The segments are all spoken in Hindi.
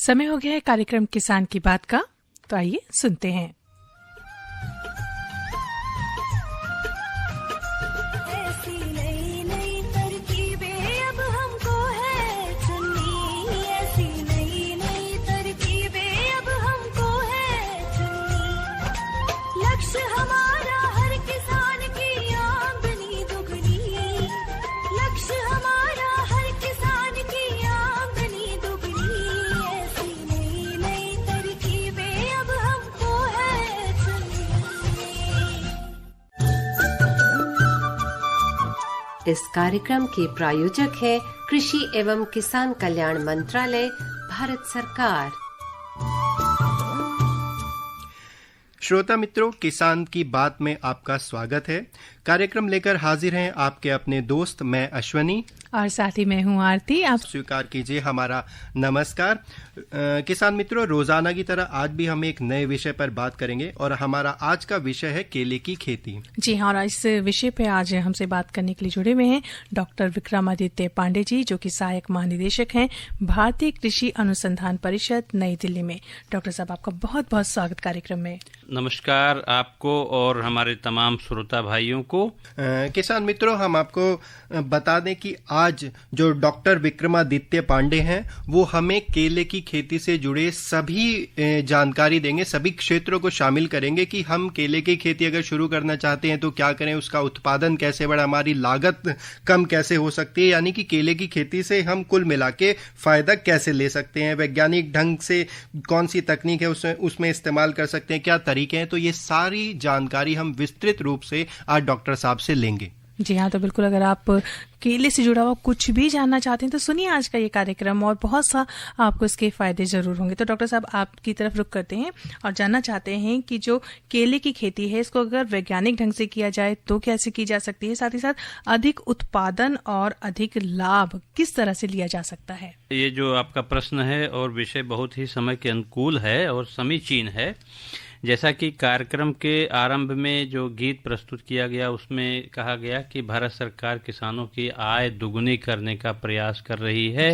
समय हो गया है कार्यक्रम किसान की बात का, तो आइए सुनते हैं। इस कार्यक्रम के प्रायोजक है कृषि एवं किसान कल्याण मंत्रालय, भारत सरकार। श्रोता मित्रों, किसान की बात में आपका स्वागत है। कार्यक्रम लेकर हाजिर हैं आपके अपने दोस्त, मैं अश्वनी और साथ ही मैं हूं आरती। आप स्वीकार कीजिए हमारा नमस्कार। किसान मित्रों, रोजाना की तरह आज भी हम एक नए विषय पर बात करेंगे और हमारा आज का विषय है केले की खेती। जी हाँ, और इस विषय पे आज हमसे बात करने के लिए जुड़े हुए हैं डॉक्टर विक्रमादित्य पांडे जी, जो कि सहायक महानिदेशक हैं भारतीय कृषि अनुसंधान परिषद, नई दिल्ली में। डॉक्टर साहब, आपका बहुत बहुत स्वागत कार्यक्रम में। नमस्कार आपको और हमारे तमाम श्रोता भाइयों को। किसान मित्रों, हम आपको बता दें कि आज जो डॉक्टर विक्रमादित्य पांडे हैं वो हमें केले की खेती से जुड़े सभी जानकारी देंगे, सभी क्षेत्रों को शामिल करेंगे कि हम केले की खेती अगर शुरू करना चाहते हैं तो क्या करें, उसका उत्पादन कैसे बढ़े, हमारी लागत कम कैसे हो सकती है, यानी कि केले की खेती से हम कुल मिला के फायदा कैसे ले सकते हैं, वैज्ञानिक ढंग से कौन सी तकनीक है उसमें इस्तेमाल कर सकते हैं, क्या तरीके हैं। तो ये सारी जानकारी हम विस्तृत रूप से आज डॉक्टर साहब से लेंगे। जी हाँ, तो बिल्कुल अगर आप केले से जुड़ा हुआ कुछ भी जानना चाहते हैं तो सुनिए आज का ये कार्यक्रम, और बहुत सा आपको इसके फायदे जरूर होंगे। तो डॉक्टर साहब, आपकी तरफ रुख करते हैं और जानना चाहते हैं कि जो केले की खेती है इसको अगर वैज्ञानिक ढंग से किया जाए तो कैसे की जा सकती है, साथ ही साथ अधिक उत्पादन और अधिक लाभ किस तरह से लिया जा सकता है। ये जो आपका प्रश्न है और विषय बहुत ही समय के अनुकूल है और समीचीन है। जैसा कि कार्यक्रम के आरंभ में जो गीत प्रस्तुत किया गया उसमें कहा गया कि भारत सरकार किसानों की आय दुगुनी करने का प्रयास कर रही है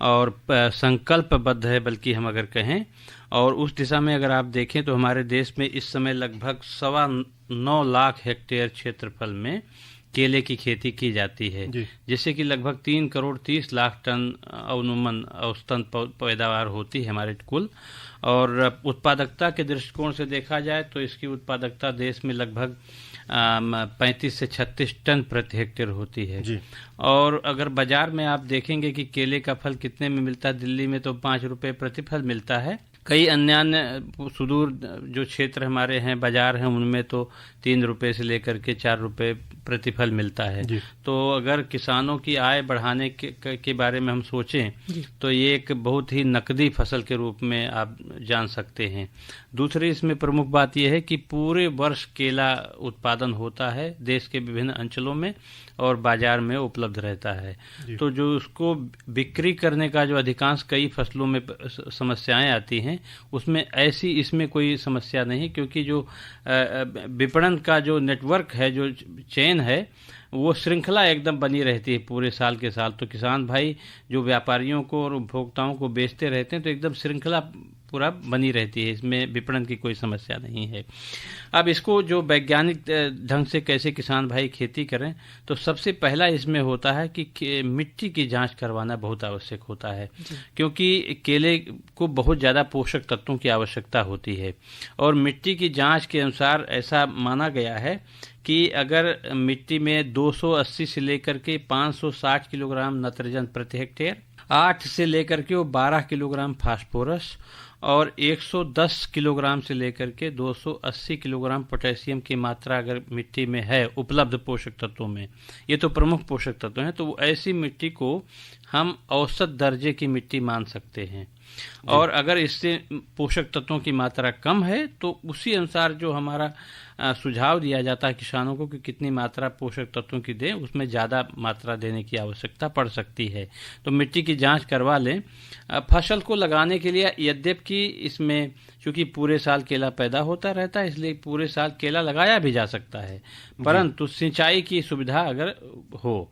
और संकल्पबद्ध है, बल्कि हम अगर कहें। और उस दिशा में अगर आप देखें तो हमारे देश में इस समय लगभग 9.25 लाख हेक्टेयर क्षेत्रफल में केले की खेती की जाती है, जिससे कि लगभग 3.30 करोड़ टन अनुमान औसतन पैदावार होती है हमारे कुल। और उत्पादकता के दृष्टिकोण से देखा जाए तो इसकी उत्पादकता देश में लगभग 35 से 36 टन प्रति हेक्टेयर होती है जी। और अगर बाजार में आप देखेंगे कि केले का फल कितने में मिलता है, दिल्ली में तो 5 रुपये प्रति फल मिलता है। कई अन्य सुदूर जो क्षेत्र हमारे हैं, बाजार हैं, उनमें तो 3 रुपये से लेकर के 4 रुपये प्रतिफल मिलता है। तो अगर किसानों की आय बढ़ाने के बारे में हम सोचें तो ये एक बहुत ही नकदी फसल के रूप में आप जान सकते हैं। दूसरी इसमें प्रमुख बात यह है कि पूरे वर्ष केला उत्पादन होता है देश के विभिन्न अंचलों में और बाजार में उपलब्ध रहता है। तो जो उसको बिक्री करने का जो अधिकांश कई फसलों में समस्याएं आती हैं, उसमें ऐसी इसमें कोई समस्या नहीं, क्योंकि जो विपणन का जो नेटवर्क है, जो चेन है, वो श्रृंखला एकदम बनी रहती है पूरे साल के साल। तो किसान भाई जो व्यापारियों को और उपभोक्ताओं को बेचते रहते हैं तो एकदम श्रृंखला पूरा बनी रहती है, इसमें विपणन की कोई समस्या नहीं है। अब इसको जो वैज्ञानिक ढंग से कैसे किसान भाई खेती करें, तो सबसे पहला इसमें होता है कि मिट्टी की जांच करवाना बहुत आवश्यक होता है, क्योंकि केले को बहुत ज़्यादा पोषक तत्वों की आवश्यकता होती है। और मिट्टी की जांच के अनुसार ऐसा माना गया है कि अगर मिट्टी में 280 से लेकर के 560 किलोग्राम नाइट्रोजन प्रति हेक्टेयर, 8 से लेकर के 12 किलोग्राम फास्फोरस और 110 किलोग्राम से लेकर के 280 किलोग्राम पोटेशियम की मात्रा अगर मिट्टी में है उपलब्ध पोषक तत्वों में, ये तो प्रमुख पोषक तत्व हैं, तो ऐसी मिट्टी को हम औसत दर्जे की मिट्टी मान सकते हैं। और अगर इससे पोषक तत्वों की मात्रा कम है तो उसी अनुसार जो हमारा सुझाव दिया जाता है किसानों को कि कितनी मात्रा पोषक तत्वों की दें, उसमें ज़्यादा मात्रा देने की आवश्यकता पड़ सकती है। तो मिट्टी की जांच करवा लें। फसल को लगाने के लिए यद्यपि इसमें चूंकि पूरे साल केला पैदा होता रहता है, इसलिए पूरे साल केला लगाया भी जा सकता है, परंतु सिंचाई की सुविधा अगर हो।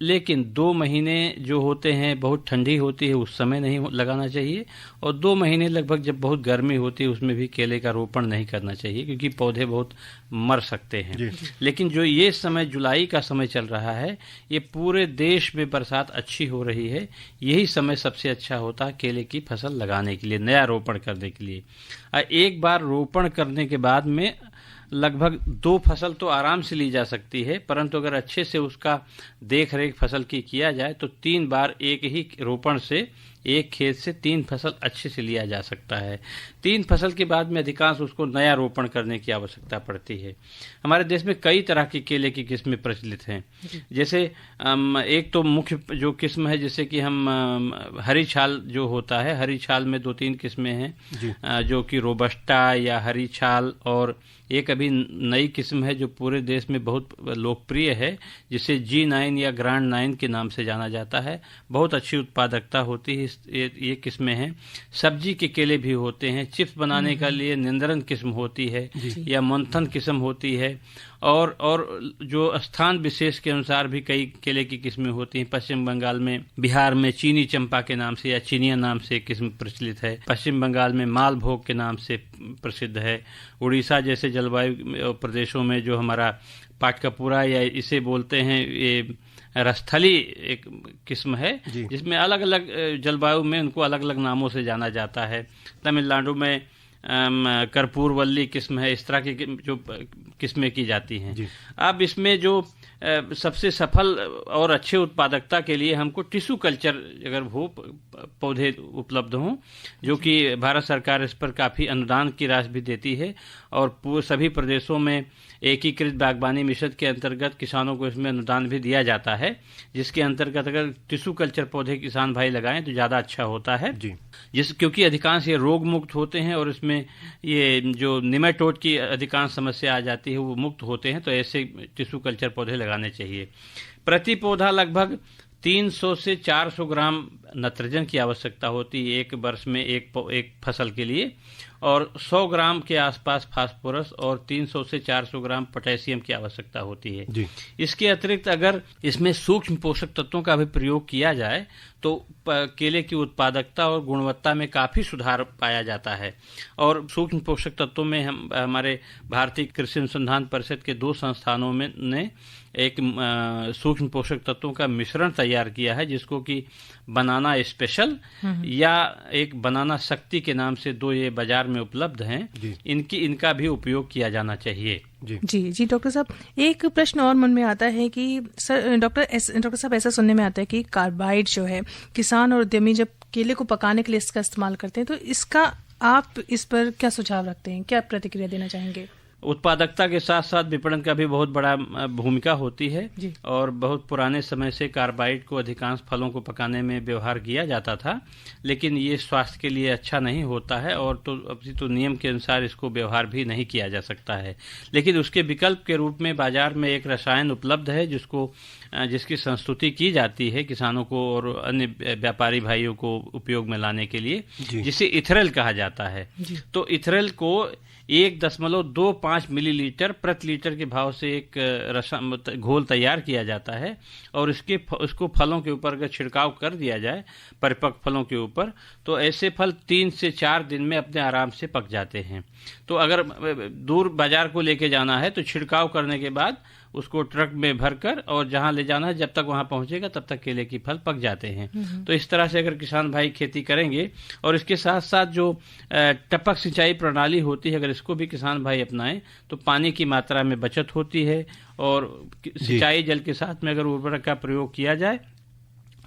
लेकिन 2 महीने जो होते हैं बहुत ठंडी होती है, उस समय नहीं लगाना चाहिए, और 2 महीने लगभग जब बहुत गर्मी होती है उसमें भी केले का रोपण नहीं करना चाहिए, क्योंकि पौधे बहुत मर सकते हैं। लेकिन जो ये समय जुलाई का समय चल रहा है, ये पूरे देश में बरसात अच्छी हो रही है, यही समय सबसे अच्छा होता है केले की फसल लगाने के लिए, नया रोपण करने के लिए। एक बार रोपण करने के बाद में लगभग 2 फसल तो आराम से ली जा सकती है, परंतु अगर अच्छे से उसका देख रेख फसल की किया जाए तो 3 बार एक ही रोपण से, एक खेत से 3 फसल अच्छे से लिया जा सकता है। 3 फसल के बाद में अधिकांश उसको नया रोपण करने की आवश्यकता पड़ती है। हमारे देश में कई तरह की केले की किस्में प्रचलित हैं। जैसे एक तो मुख्य जो किस्म है, जैसे कि हम हरी छाल जो होता है, हरी छाल में 2-3 किस्में हैं, जो कि रोबस्टा या हरी छाल, और एक अभी नई किस्म है जो पूरे देश में बहुत लोकप्रिय है, जिसे G9 या ग्रांड 9 के नाम से जाना जाता है। बहुत अच्छी उत्पादकता होती है। ये किस्में हैं। सब्जी के केले भी होते हैं, चिप्स बनाने के लिए निंदरन किस्म होती है या मंथन किस्म होती है, और जो स्थान विशेष के अनुसार भी कई केले की किस्में होती हैं। पश्चिम बंगाल में, बिहार में चीनी चंपा के नाम से या चीनिया नाम से किस्म प्रचलित है। पश्चिम बंगाल में मालभोग के नाम से प्रसिद्ध है। उड़ीसा जैसे जलवायु प्रदेशों में जो हमारा पाटकपूरा या इसे बोलते हैं, ये रस्थली एक किस्म है, जिसमें अलग अलग जलवायु में उनको अलग अलग नामों से जाना जाता है। तमिलनाडु में कर्पूरवल्ली किस्म है। इस तरह की जो किस्में की जाती हैं। अब इसमें जो सबसे सफल और अच्छे उत्पादकता के लिए हमको टिश्यू कल्चर अगर हो, पौधे उपलब्ध हों, जो कि भारत सरकार इस पर काफ़ी अनुदान की राशि भी देती है, और सभी प्रदेशों में एकीकृत बागवानी मिशन के अंतर्गत किसानों को इसमें अनुदान भी दिया जाता है, जिसके अंतर्गत अगर टिश्यू कल्चर पौधे किसान भाई लगाएं तो ज़्यादा अच्छा होता है। क्योंकि अधिकांश ये रोग मुक्त होते हैं और इसमें ये जो निमेटोड की अधिकांश समस्या आ जाती है वो मुक्त होते हैं, तो ऐसे टिश्यू कल्चर पौधे लगाने चाहिए। प्रति पौधा लगभग 300 से 400 ग्राम नाइट्रोजन की आवश्यकता होती है एक वर्ष में एक फसल के लिए, और 100 ग्राम के आसपास फास्फोरस और 300 से 400 ग्राम पोटेशियम की आवश्यकता होती है। इसके अतिरिक्त अगर इसमें सूक्ष्म पोषक तत्वों का भी प्रयोग किया जाए तो केले की उत्पादकता और गुणवत्ता में काफ़ी सुधार पाया जाता है। और सूक्ष्म पोषक तत्वों में हमारे भारतीय कृषि अनुसंधान परिषद के 2 संस्थानों में ने एक सूक्ष्म पोषक तत्वों का मिश्रण तैयार किया है, जिसको कि बनाना स्पेशल या एक बनाना शक्ति के नाम से 2 ये बाजार में उपलब्ध हैं। इनका भी उपयोग किया जाना चाहिए। जी डॉक्टर साहब, एक प्रश्न और मन में आता है कि सर डॉक्टर साहब, ऐसा सुनने में आता है कि कार्बाइड जो है, किसान और उद्यमी जब केले को पकाने के लिए इसका इस्तेमाल करते हैं, तो इसका आप इस पर क्या सुझाव रखते हैं, क्या प्रतिक्रिया देना चाहेंगे? उत्पादकता के साथ साथ विपणन का भी बहुत बड़ा भूमिका होती है, और बहुत पुराने समय से कार्बाइड को अधिकांश फलों को पकाने में व्यवहार किया जाता था, लेकिन ये स्वास्थ्य के लिए अच्छा नहीं होता है, और तो नियम के अनुसार इसको व्यवहार भी नहीं किया जा सकता है। लेकिन उसके विकल्प के रूप में बाजार में एक रसायन उपलब्ध है जिसकी संस्तुति की जाती है किसानों को और अन्य व्यापारी भाइयों को उपयोग में लाने के लिए, जिसे इथेरल कहा जाता है। तो इथेरल को 1.25 मिलीलीटर प्रति लीटर के भाव से एक घोल तैयार किया जाता है, और उसको फलों के ऊपर अगर छिड़काव कर दिया जाए, परिपक्व फलों के ऊपर, तो ऐसे फल 3 से 4 दिन में अपने आराम से पक जाते हैं। तो अगर दूर बाजार को लेके जाना है तो छिड़काव करने के बाद उसको ट्रक में भरकर और जहां ले जाना है, जब तक वहां पहुंचेगा तब तक केले की फल पक जाते हैं। तो इस तरह से अगर किसान भाई खेती करेंगे, और इसके साथ साथ जो टपक सिंचाई प्रणाली होती है, अगर इसको भी किसान भाई अपनाएं तो पानी की मात्रा में बचत होती है, और सिंचाई जल के साथ में अगर उर्वरक का प्रयोग किया जाए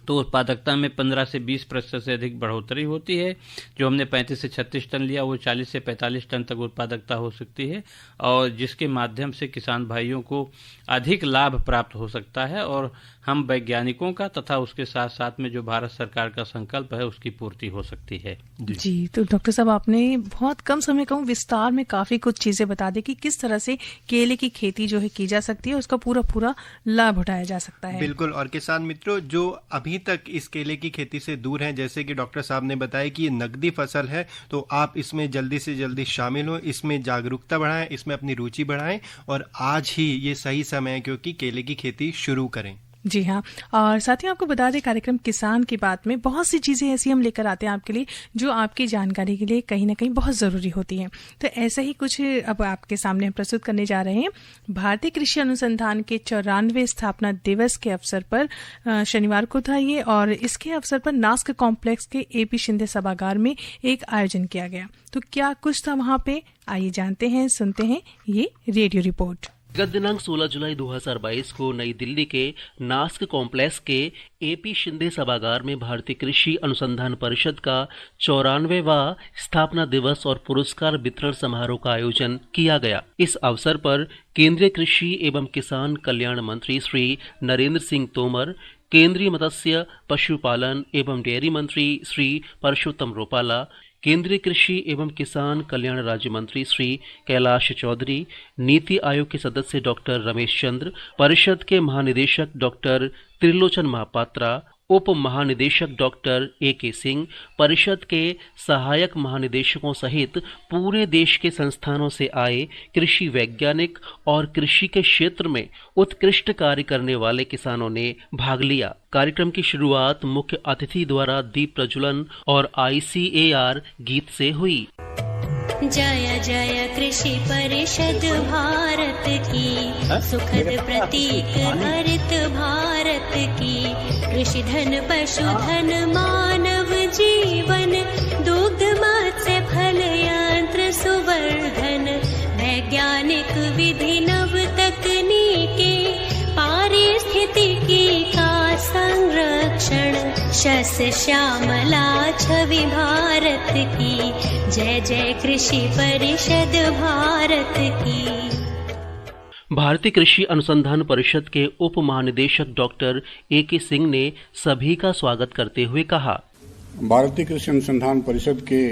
तो उत्पादकता में 15 से 20% से अधिक बढ़ोतरी होती है। जो हमने 35 से 36 टन लिया वो 40 से 45 टन तक उत्पादकता हो सकती है, और जिसके माध्यम से किसान भाइयों को अधिक लाभ प्राप्त हो सकता है और हम वैज्ञानिकों का तथा उसके साथ साथ में जो भारत सरकार का संकल्प है उसकी पूर्ति हो सकती है। जी, तो डॉक्टर साहब आपने बहुत कम समय कहूँ विस्तार में काफी कुछ चीजें बता दी कि किस तरह से केले की खेती जो है की जा सकती है, उसका पूरा लाभ उठाया जा सकता है। बिल्कुल। और किसान मित्रों जो अभी तक इस केले की खेती से दूर हैं, जैसे कि डॉक्टर साहब ने बताया कि ये नकदी फसल है, तो आप इसमें जल्दी से जल्दी शामिल हो, इसमें जागरूकता बढ़ाएं, इसमें अपनी रुचि बढ़ाएं और आज ही ये सही समय है क्योंकि केले की खेती शुरू करें। जी हाँ, और साथ ही आपको बता दें कार्यक्रम किसान की बात में बहुत सी चीज़ें ऐसी हम लेकर आते हैं आपके लिए जो आपकी जानकारी के लिए कहीं ना कहीं बहुत ज़रूरी होती हैं। तो ऐसा ही कुछ अब आपके सामने हम प्रस्तुत करने जा रहे हैं। भारतीय कृषि अनुसंधान के 94वें स्थापना दिवस के अवसर पर शनिवार को था ये, और इसके अवसर पर नास्क कॉम्प्लेक्स के AP शिंदे सभागार में एक आयोजन किया गया। तो क्या कुछ था वहाँ पे, आइए जानते हैं, सुनते हैं ये रेडियो रिपोर्ट। गत दिनांक 16 जुलाई 2022 को नई दिल्ली के नास्क कॉम्प्लेक्स के AP शिंदे सभागार में भारतीय कृषि अनुसंधान परिषद का 94वां स्थापना दिवस और पुरस्कार वितरण समारोह का आयोजन किया गया। इस अवसर पर केंद्रीय कृषि एवं किसान कल्याण मंत्री श्री नरेंद्र सिंह तोमर, केंद्रीय मत्स्य पशुपालन एवं डेयरी मंत्री श्री परषोत्तम रूपाला, केंद्रीय कृषि एवं किसान कल्याण राज्य मंत्री श्री कैलाश चौधरी, नीति आयोग के सदस्य डॉक्टर रमेश चंद्र, परिषद के महानिदेशक डॉक्टर त्रिलोचन महापात्रा, उप महानिदेशक डॉक्टर AK सिंह, परिषद के सहायक महानिदेशकों सहित पूरे देश के संस्थानों से आए कृषि वैज्ञानिक और कृषि के क्षेत्र में उत्कृष्ट कार्य करने वाले किसानों ने भाग लिया। कार्यक्रम की शुरुआत मुख्य अतिथि द्वारा दीप प्रज्वलन और ICAR गीत से हुई। जय जय कृषि परिषद भारत की, सुखद प्रतीक हरित भारत की। कृषि धन पशुधन मानव जीवन, दुग्ध मत्स्य फल यंत्र सुवर्धन। वैज्ञानिक विधि नव तकनीके, पारिस्थितिकी का संरक्षण। शस्य श्यामला छवि भारत की, जय जय कृषि परिषद भारत की। भारतीय कृषि अनुसंधान परिषद के उप महानिदेशक डॉक्टर AK सिंह ने सभी का स्वागत करते हुए कहा, भारतीय कृषि अनुसंधान परिषद के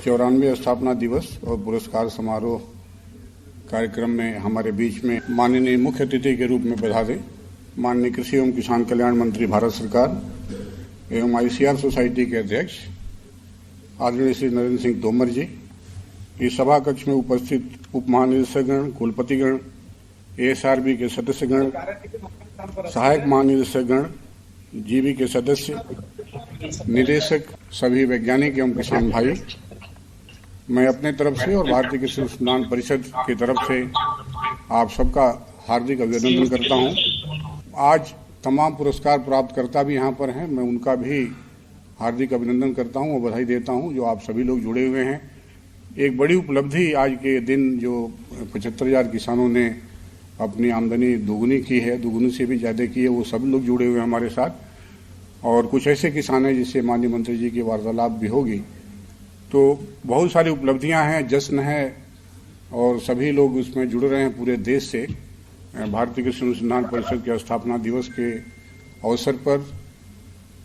94वें स्थापना दिवस और पुरस्कार समारोह कार्यक्रम में हमारे बीच में माननीय मुख्य अतिथि के रूप में पधारे माननीय कृषि एवं किसान कल्याण मंत्री भारत सरकार एवं ICAR सोसाइटी के अध्यक्ष आदरणीय श्री नरेंद्र सिंह तोमर जी, इस सभा कक्ष में उपस्थित उप महानिदेशकगण, कुलपतिगण, ASRB के सदस्यगण, सहायक महानिदेशकगण, GB के सदस्य, निदेशक, सभी वैज्ञानिक एवं किसान भाई, मैं अपने तरफ से और भारतीय कृषि अनुसंधान परिषद की तरफ से आप सबका हार्दिक अभिनंदन करता हूं। आज तमाम पुरस्कार प्राप्तकर्ता भी यहाँ पर हैं, मैं उनका भी हार्दिक अभिनंदन करता हूं और बधाई देता हूं जो आप सभी लोग जुड़े हुए हैं। एक बड़ी उपलब्धि आज के दिन जो 75,000 किसानों ने अपनी आमदनी दोगुनी की है, दोगुनी से भी ज़्यादा की है, वो सब लोग जुड़े हुए हैं हमारे साथ। और कुछ ऐसे किसान हैं जिससे माननीय मंत्री जी की वार्तालाप भी होगी। तो बहुत सारी उपलब्धियां हैं, जश्न है और सभी लोग उसमें जुड़ रहे हैं पूरे देश से। भारतीय कृषि अनुसंधान परिषद के स्थापना दिवस के अवसर पर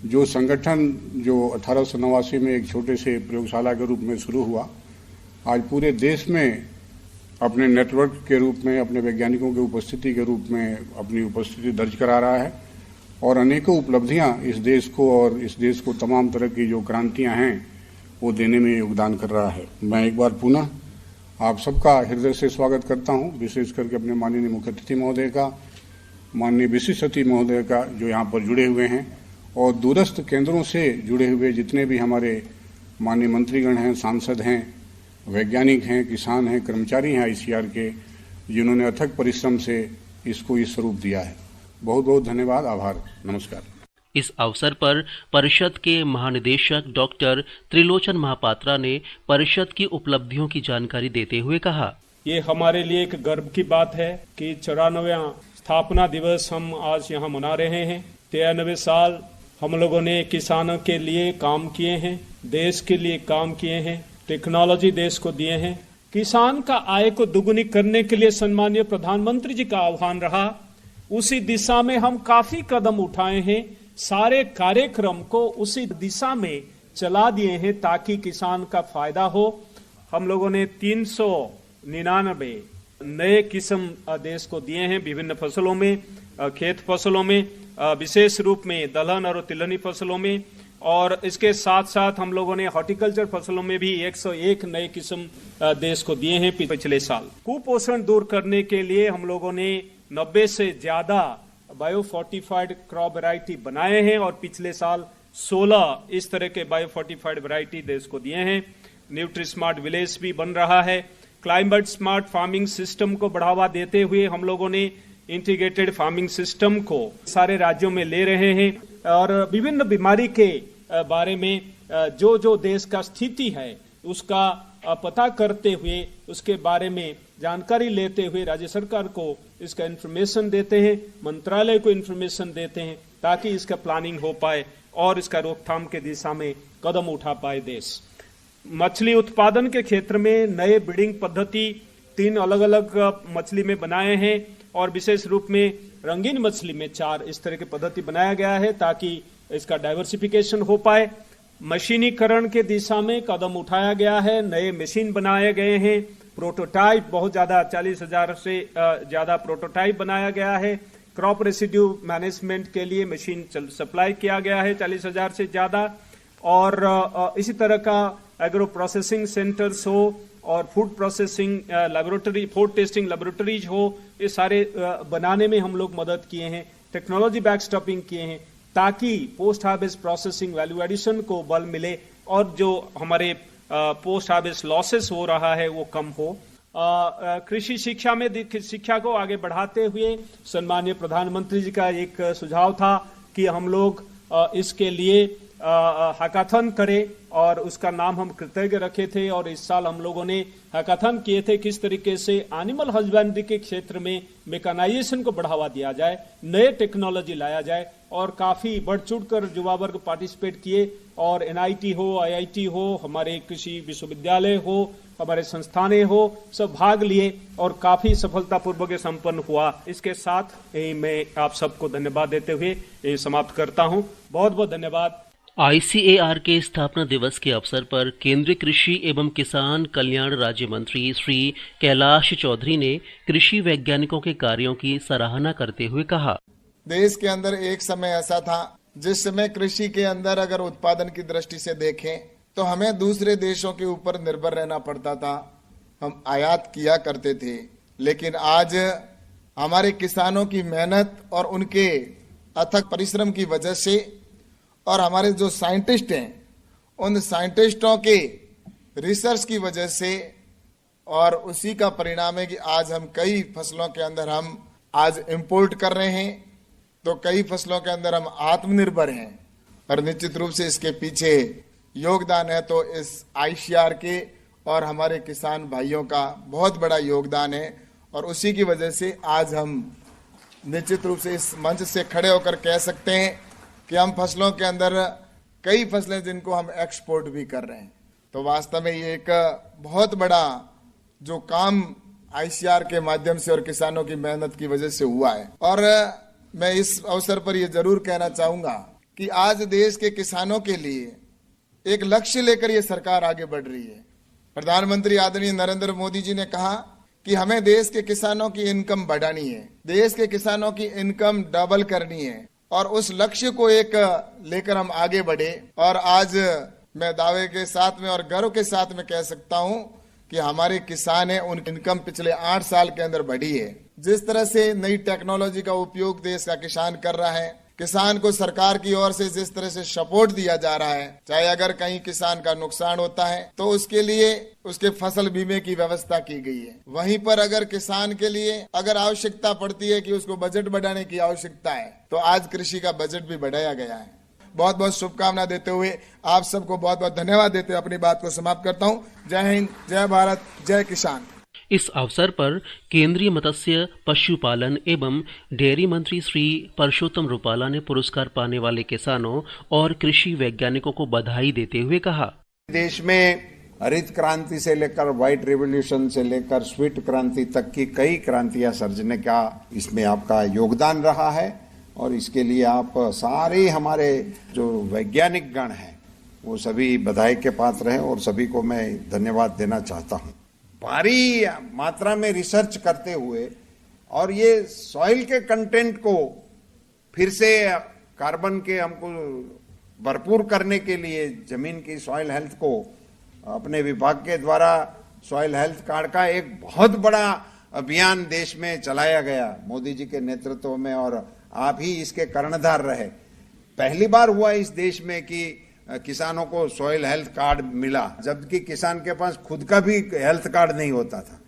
जो संगठन जो 1889 में एक छोटे से प्रयोगशाला के रूप में शुरू हुआ, आज पूरे देश में अपने नेटवर्क के रूप में, अपने वैज्ञानिकों की उपस्थिति के रूप में अपनी उपस्थिति दर्ज करा रहा है और अनेकों उपलब्धियां इस देश को और इस देश को तमाम तरह की जो क्रांतियां हैं वो देने में योगदान कर रहा है। मैं एक बार पुनः आप सबका हृदय से स्वागत करता हूं, विशेष करके अपने माननीय मुख्य अतिथि महोदय का, माननीय विशिष्ट अतिथि महोदय का जो यहाँ पर जुड़े हुए हैं, और दूरस्थ केंद्रों से जुड़े हुए जितने भी हमारे माननीय मंत्रीगण हैं, सांसद हैं, वैज्ञानिक हैं, किसान हैं, कर्मचारी हैं ICAR के, जिन्होंने अथक परिश्रम से इसको इस स्वरूप दिया है। बहुत बहुत धन्यवाद, आभार, नमस्कार। इस अवसर पर परिषद के महानिदेशक डॉक्टर त्रिलोचन महापात्रा ने परिषद की उपलब्धियों की जानकारी देते हुए कहा, ये हमारे लिए एक गर्व की बात है कि 94वां स्थापना दिवस हम आज यहाँ मना रहे हैं। 93 साल हम लोगों ने किसानों के लिए काम किए हैं, देश के लिए काम किए हैं, टेक्नोलॉजी देश को दिए हैं। किसान का आय को दुगुनी करने के लिए सम्मानीय प्रधानमंत्री जी का आह्वान रहा, उसी दिशा में हम काफी कदम उठाए हैं। सारे कार्यक्रम को उसी दिशा में चला दिए हैं ताकि किसान का फायदा हो। हम लोगों ने 399 नए किस्म देश को दिए हैं विभिन्न फसलों में, खेत फसलों में, विशेष रूप में दलहन और तिलहनी फसलों में, और इसके साथ साथ हम लोगों ने हॉर्टिकल्चर फसलों में भी 101 नए किस्म देश को दिए हैं पिछले साल। कुपोषण दूर करने के लिए हम लोगों ने 90 से ज्यादा बायोफोर्टिफाइड क्रॉप वैरायटी बनाए हैं और पिछले साल 16 इस तरह के बायोफोर्टिफाइड वैरायटी देश को दिए हैं। न्यूट्री स्मार्ट विलेज भी बन रहा है। क्लाइमेट स्मार्ट फार्मिंग सिस्टम को बढ़ावा देते हुए हम लोगों ने इंटीग्रेटेड फार्मिंग सिस्टम को सारे राज्यों में ले रहे हैं और विभिन्न बीमारी के बारे में जो जो देश का स्थिति है उसका पता करते हुए, उसके बारे में जानकारी लेते हुए राज्य सरकार को इसका इन्फॉर्मेशन देते हैं, मंत्रालय को इन्फॉर्मेशन देते हैं ताकि इसका प्लानिंग हो पाए और इसका रोकथाम के दिशा में कदम उठा पाए देश। मछली उत्पादन के क्षेत्र में नए ब्रीडिंग पद्धति 3 अलग अलग मछली में बनाए हैं और विशेष रूप में रंगीन मछली में 4 इस तरह की पद्धति बनाया गया है ताकि इसका डाइवर्सिफिकेशन हो पाए। मशीनीकरण के दिशा में कदम उठाया गया है, नए मशीन बनाए गए हैं, प्रोटोटाइप बहुत ज्यादा 40,000 से ज्यादा प्रोटोटाइप बनाया गया है। क्रॉप रेसिड्यू मैनेजमेंट के लिए मशीन सप्लाई किया गया है 40,000 से ज्यादा, और इसी तरह का एग्रो प्रोसेसिंग सेंटर्स हो और food processing laboratory, food testing laboratories हो, ये सारे बनाने में हम लोग मदद किए हैं। टेक्नोलॉजी बैकस्टॉपिंग किए हैं ताकि post harvest processing value addition को बल मिले और जो हमारे पोस्ट हार्वेस्ट लॉसेस हो रहा है वो कम हो। कृषि शिक्षा में शिक्षा को आगे बढ़ाते हुए सम्मानीय प्रधानमंत्री जी का एक सुझाव था कि हम लोग इसके लिए हैकाथन करें और उसका नाम हम कृतज्ञ रखे थे, और इस साल हम लोगों ने हैकाथन किए थे किस तरीके से एनिमल हस्बेंड्री के क्षेत्र में मेकानाइजेशन को बढ़ावा दिया जाए, नए टेक्नोलॉजी लाया जाए, और काफी बढ़ चढ़कर युवा वर्ग पार्टिसिपेट किए और एनआईटी हो, आईआईटी हो, हमारे कृषि विश्वविद्यालय हो, हमारे संस्थानें हो, सब भाग लिए और काफी सफलतापूर्वक संपन्न हुआ। इसके साथ मैं आप सबको धन्यवाद देते हुए समाप्त करता हूं। बहुत बहुत धन्यवाद। ICAR के स्थापना दिवस के अवसर पर केंद्रीय कृषि एवं किसान कल्याण राज्य मंत्री श्री कैलाश चौधरी ने कृषि वैज्ञानिकों के कार्यों की सराहना करते हुए कहा, देश के अंदर एक समय ऐसा था जिस समय कृषि के अंदर अगर उत्पादन की दृष्टि से देखें तो हमें दूसरे देशों के ऊपर निर्भर रहना पड़ता था, हम आयात किया करते थे। लेकिन आज हमारे किसानों की मेहनत और उनके अथक परिश्रम की वजह से और हमारे जो साइंटिस्ट हैं उन साइंटिस्टों के रिसर्च की वजह से, और उसी का परिणाम है कि आज हम कई फसलों के अंदर हम आज इंपोर्ट कर रहे हैं, तो कई फसलों के अंदर हम आत्मनिर्भर हैं। और निश्चित रूप से इसके पीछे योगदान है तो इस ICAR के और हमारे किसान भाइयों का बहुत बड़ा योगदान है, और उसी की वजह से आज हम निश्चित रूप से इस मंच से खड़े होकर कह सकते हैं कि हम फसलों के अंदर कई फसलें जिनको हम एक्सपोर्ट भी कर रहे हैं। तो वास्तव में ये एक बहुत बड़ा जो काम ICAR के माध्यम से और किसानों की मेहनत की वजह से हुआ है। और मैं इस अवसर पर ये जरूर कहना चाहूंगा कि आज देश के किसानों के लिए एक लक्ष्य लेकर ये सरकार आगे बढ़ रही है। प्रधानमंत्री आदरणीय नरेंद्र मोदी जी ने कहा कि हमें देश के किसानों की इनकम बढ़ानी है, देश के किसानों की इनकम डबल करनी है, और उस लक्ष्य को एक लेकर हम आगे बढ़े। और आज मैं दावे के साथ में और गर्व के साथ में कह सकता हूं कि हमारे किसान हैं, उनकी इनकम पिछले 8 साल के अंदर बढ़ी है। जिस तरह से नई टेक्नोलॉजी का उपयोग देश का किसान कर रहा है, किसान को सरकार की ओर से जिस तरह से सपोर्ट दिया जा रहा है, चाहे अगर कहीं किसान का नुकसान होता है तो उसके लिए उसके फसल बीमे की व्यवस्था की गई है। वहीं पर अगर किसान के लिए अगर आवश्यकता पड़ती है कि उसको बजट बढ़ाने की आवश्यकता है, तो आज कृषि का बजट भी बढ़ाया गया है। बहुत बहुत शुभकामना देते हुए आप सबको बहुत बहुत धन्यवाद देते हुए अपनी बात को समाप्त करता हूँ। जय हिंद, जय भारत, जय किसान। इस अवसर पर केंद्रीय मत्स्य, पशुपालन एवं डेयरी मंत्री श्री परषोत्तम रुपाला ने पुरस्कार पाने वाले किसानों और कृषि वैज्ञानिकों को बधाई देते हुए कहा, देश में हरित क्रांति से लेकर व्हाइट रिवॉल्यूशन से लेकर श्वेत क्रांति तक की कई क्रांतियां सर्जने का इसमें आपका योगदान रहा है और इसके लिए आप सारे हमारे जो वैज्ञानिक गण हैं वो सभी बधाई के पात्र हैं और सभी को मैं धन्यवाद देना चाहता हूं। भारी मात्रा में रिसर्च करते हुए और ये सॉइल के कंटेंट को फिर से कार्बन के हमको भरपूर करने के लिए जमीन की सॉइल हेल्थ को अपने विभाग के द्वारा सॉइल हेल्थ कार्ड का एक बहुत बड़ा अभियान देश में चलाया गया मोदी जी के नेतृत्व में और आप ही इसके कर्णधार रहे। पहली बार हुआ इस देश में कि किसानों को सॉइल हेल्थ कार्ड मिला, जबकि किसान के पास खुद का भी हेल्थ कार्ड नहीं होता था।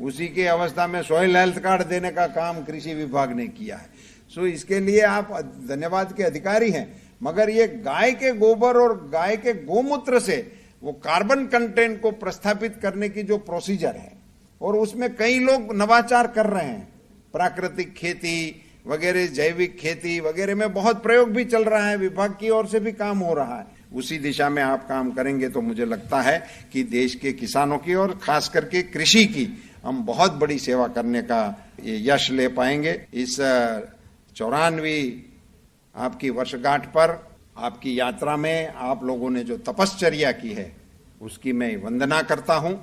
उसी के अवस्था में सॉइल हेल्थ कार्ड देने का काम कृषि विभाग ने किया है। सो इसके लिए आप धन्यवाद के अधिकारी हैं। मगर ये गाय के गोबर और गाय के गोमूत्र से वो कार्बन कंटेंट को प्रस्थापित करने की जो प्रोसीजर है और उसमें कई लोग नवाचार कर रहे हैं, प्राकृतिक खेती वगैरह, जैविक खेती वगैरह में बहुत प्रयोग भी चल रहा है, विभाग की ओर से भी काम हो रहा है। उसी दिशा में आप काम करेंगे तो मुझे लगता है कि देश के किसानों की और खास करके कृषि की हम बहुत बड़ी सेवा करने का यश ले पाएंगे। इस 94वीं आपकी वर्षगांठ पर आपकी यात्रा में आप लोगों ने जो तपश्चर्या की है उसकी मैं वंदना करता हूं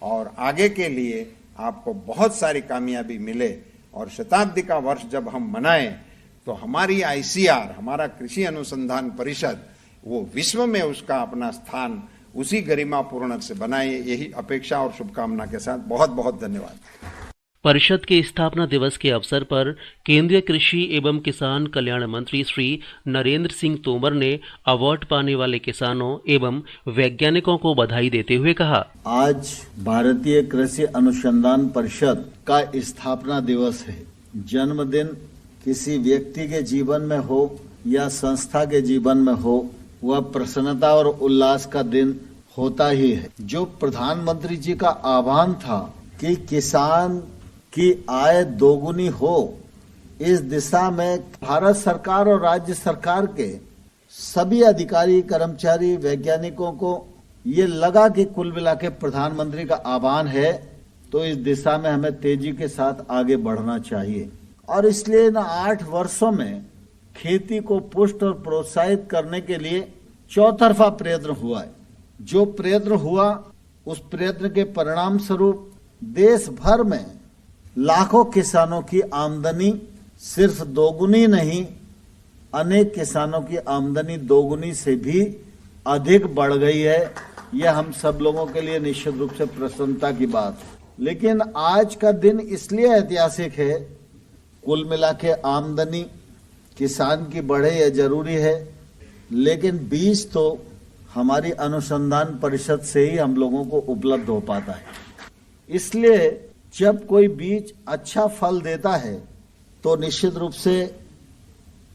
और आगे के लिए आपको बहुत सारी कामयाबी मिले और शताब्दी का वर्ष जब हम मनाएं तो हमारी ICR, हमारा कृषि अनुसंधान परिषद, वो विश्व में उसका अपना स्थान उसी गरिमापूर्ण से बनाए, यही अपेक्षा और शुभकामना के साथ बहुत बहुत धन्यवाद। परिषद के स्थापना दिवस के अवसर पर केंद्रीय कृषि एवं किसान कल्याण मंत्री श्री नरेंद्र सिंह तोमर ने अवार्ड पाने वाले किसानों एवं वैज्ञानिकों को बधाई देते हुए कहा, आज भारतीय कृषि अनुसंधान परिषद का स्थापना दिवस है। जन्मदिन किसी व्यक्ति के जीवन में हो या संस्था के जीवन में हो, वह प्रसन्नता और उल्लास का दिन होता ही है। जो प्रधानमंत्री जी का आह्वान था कि किसान की आय दोगुनी हो, इस दिशा में भारत सरकार और राज्य सरकार के सभी अधिकारी, कर्मचारी, वैज्ञानिकों को ये लगा कि कुल मिला के प्रधानमंत्री का आह्वान है तो इस दिशा में हमें तेजी के साथ आगे बढ़ना चाहिए। और इसलिए इन 8 वर्षों में खेती को पुष्ट और प्रोत्साहित करने के लिए चौतरफा प्रयत्न हुआ है। जो प्रयत्न हुआ उस प्रयत्न के परिणाम स्वरूप देश भर में लाखों किसानों की आमदनी सिर्फ दोगुनी नहीं, अनेक किसानों की आमदनी दोगुनी से भी अधिक बढ़ गई है। यह हम सब लोगों के लिए निश्चित रूप से प्रसन्नता की बात है। लेकिन आज का दिन इसलिए ऐतिहासिक है, कुल मिला के आमदनी किसान की बढ़े यह जरूरी है, लेकिन बीज तो हमारी अनुसंधान परिषद से ही हम लोगों को उपलब्ध हो पाता है। इसलिए जब कोई बीज अच्छा फल देता है तो निश्चित रूप से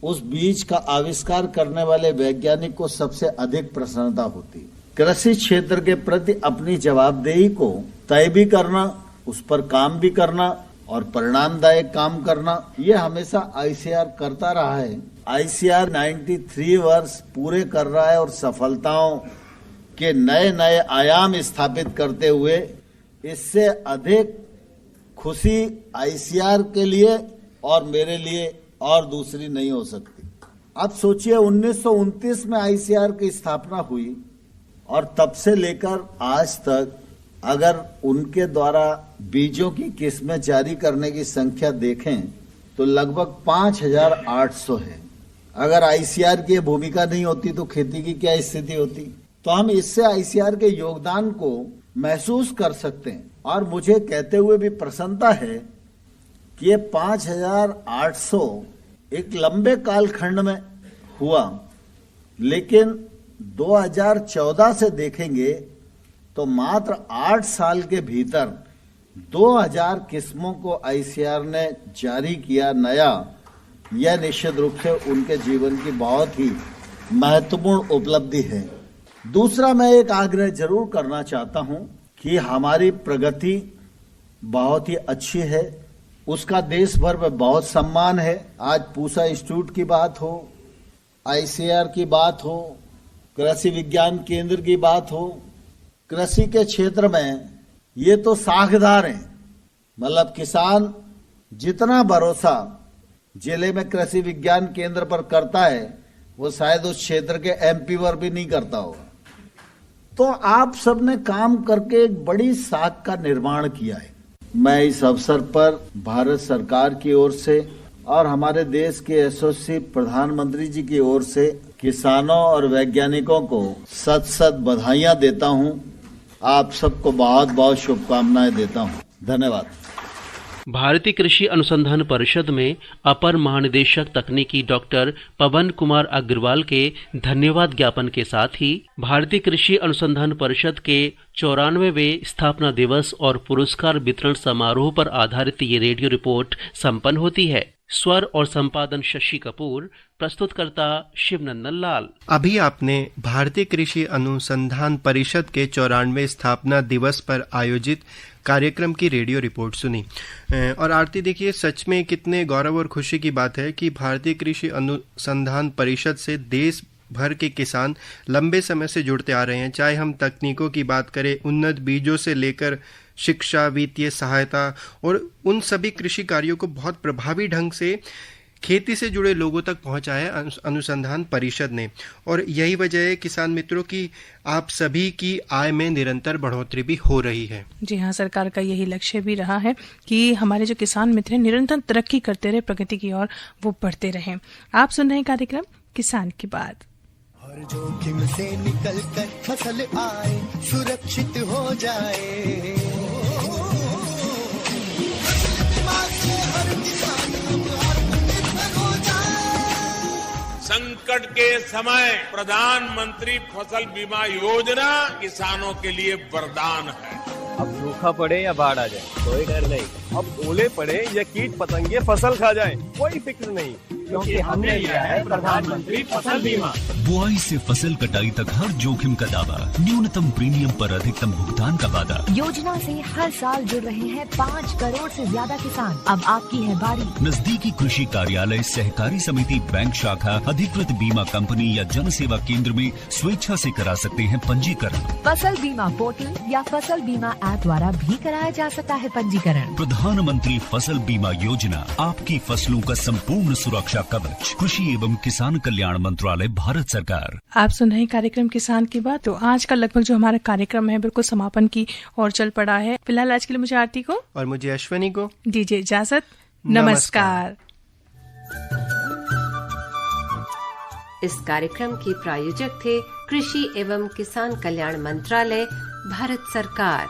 उस बीज का आविष्कार करने वाले वैज्ञानिक को सबसे अधिक प्रसन्नता होती है। कृषि क्षेत्र के प्रति अपनी जवाबदेही को तय भी करना, उस पर काम भी करना और परिणामदायक काम करना, ये हमेशा ICR करता रहा है। ICR 93 वर्ष पूरे कर रहा है और सफलताओं के नए नए आयाम स्थापित करते हुए इससे अधिक खुशी ICR के लिए और मेरे लिए और दूसरी नहीं हो सकती। अब सोचिए 1929 में ICR की स्थापना हुई और तब से लेकर आज तक अगर उनके द्वारा बीजों की किस्में जारी करने की संख्या देखें तो लगभग 5800 है। अगर ICR की भूमिका नहीं होती तो खेती की क्या स्थिति होती। तो हम इससे ICR के योगदान को महसूस कर सकते हैं और मुझे कहते हुए भी प्रसन्नता है कि ये 5800 एक लंबे कालखंड में हुआ, लेकिन 2014 से देखेंगे तो मात्र 8 साल के भीतर 2000 किस्मों को ICR ने जारी किया नया। यह निश्चित रूप से उनके जीवन की बहुत ही महत्वपूर्ण उपलब्धि है। दूसरा, मैं एक आग्रह जरूर करना चाहता हूं कि हमारी प्रगति बहुत ही अच्छी है, उसका देश भर में बहुत सम्मान है। आज पूसा इंस्टीट्यूट की बात हो, आईसीआर की बात हो, कृषि विज्ञान केंद्र की बात हो, कृषि के क्षेत्र में ये तो साझेदार हैं। मतलब किसान जितना भरोसा जिले में कृषि विज्ञान केंद्र पर करता है वो शायद उस क्षेत्र के एमपी पर भी नहीं करता होगा। तो आप सबने काम करके एक बड़ी साख का निर्माण किया है। मैं इस अवसर पर भारत सरकार की ओर से और हमारे देश के यशस्वी प्रधानमंत्री जी की ओर से किसानों और वैज्ञानिकों को सत सत बधाइयां देता हूं। आप सबको बहुत बहुत शुभकामनाएं देता हूं। धन्यवाद। भारतीय कृषि अनुसंधान परिषद में अपर महानिदेशक तकनीकी डॉक्टर पवन कुमार अग्रवाल के धन्यवाद ज्ञापन के साथ ही भारतीय कृषि अनुसंधान परिषद के 94वें स्थापना दिवस और पुरस्कार वितरण समारोह पर आधारित ये रेडियो रिपोर्ट संपन्न होती है। स्वर और संपादन शशि कपूर, प्रस्तुतकर्ता शिवनंदन लाल। अभी आपने भारतीय कृषि अनुसंधान परिषद के 94वें स्थापना दिवस पर आयोजित कार्यक्रम की रेडियो रिपोर्ट सुनी। और आरती, देखिए सच में कितने गौरव और खुशी की बात है कि भारतीय कृषि अनुसंधान परिषद से देश भर के किसान लंबे समय से जुड़ते आ रहे हैं। चाहे हम तकनीकों की बात करें, उन्नत बीजों से लेकर शिक्षा, वित्तीय सहायता और उन सभी कृषि कार्यों को बहुत प्रभावी ढंग से खेती से जुड़े लोगों तक पहुंचाया अनुसंधान परिषद ने। और यही वजह है किसान मित्रों की आप सभी की आय में निरंतर बढ़ोतरी भी हो रही है। जी हाँ, सरकार का यही लक्ष्य भी रहा है कि हमारे जो किसान मित्र हैं निरंतर तरक्की करते रहे, प्रगति की ओर वो बढ़ते रहें। आप सुन रहे हैं कार्यक्रम किसान की बात। हर जोखिम से निकल कर फसल आए, सुरक्षित हो जाए, संकट के समय प्रधानमंत्री फसल बीमा योजना किसानों के लिए वरदान है। अब सूखा पड़े या बाढ़ आ जाए कोई डर नहीं, अब ओले पड़े या कीट पतंगे फसल खा जाए कोई फिक्र नहीं, क्योंकि हमने लिया है प्रधानमंत्री फसल बीमा। बुआई से फसल कटाई तक हर जोखिम का दावा, न्यूनतम प्रीमियम पर अधिकतम भुगतान का वादा। योजना से हर साल जुड़ रहे हैं 5 करोड़ से ज्यादा किसान। अब आपकी है बारी। नजदीकी कृषि कार्यालय, सहकारी समिति, बैंक शाखा, अधिकृत बीमा कंपनी या जन सेवा केंद्र में स्वेच्छा से करा सकते हैं पंजीकरण। फसल बीमा पोर्टल या फसल बीमा ऐप द्वारा भी कराया जा सकता है पंजीकरण। प्रधानमंत्री फसल बीमा योजना, आपकी फसलों का संपूर्ण सुरक्षा कवच। कृषि एवं किसान कल्याण मंत्रालय, भारत सरकार। आप सुन रहे हैं कार्यक्रम किसान की बात। तो आज का लगभग जो हमारा कार्यक्रम है बिल्कुल समापन की ओर चल पड़ा है। फिलहाल आज के लिए मुझे आरती को और मुझे अश्वनी को दीजिए इजाजत। नमस्कार। इस कार्यक्रम के प्रायोजक थे कृषि एवं किसान कल्याण मंत्रालय, भारत सरकार।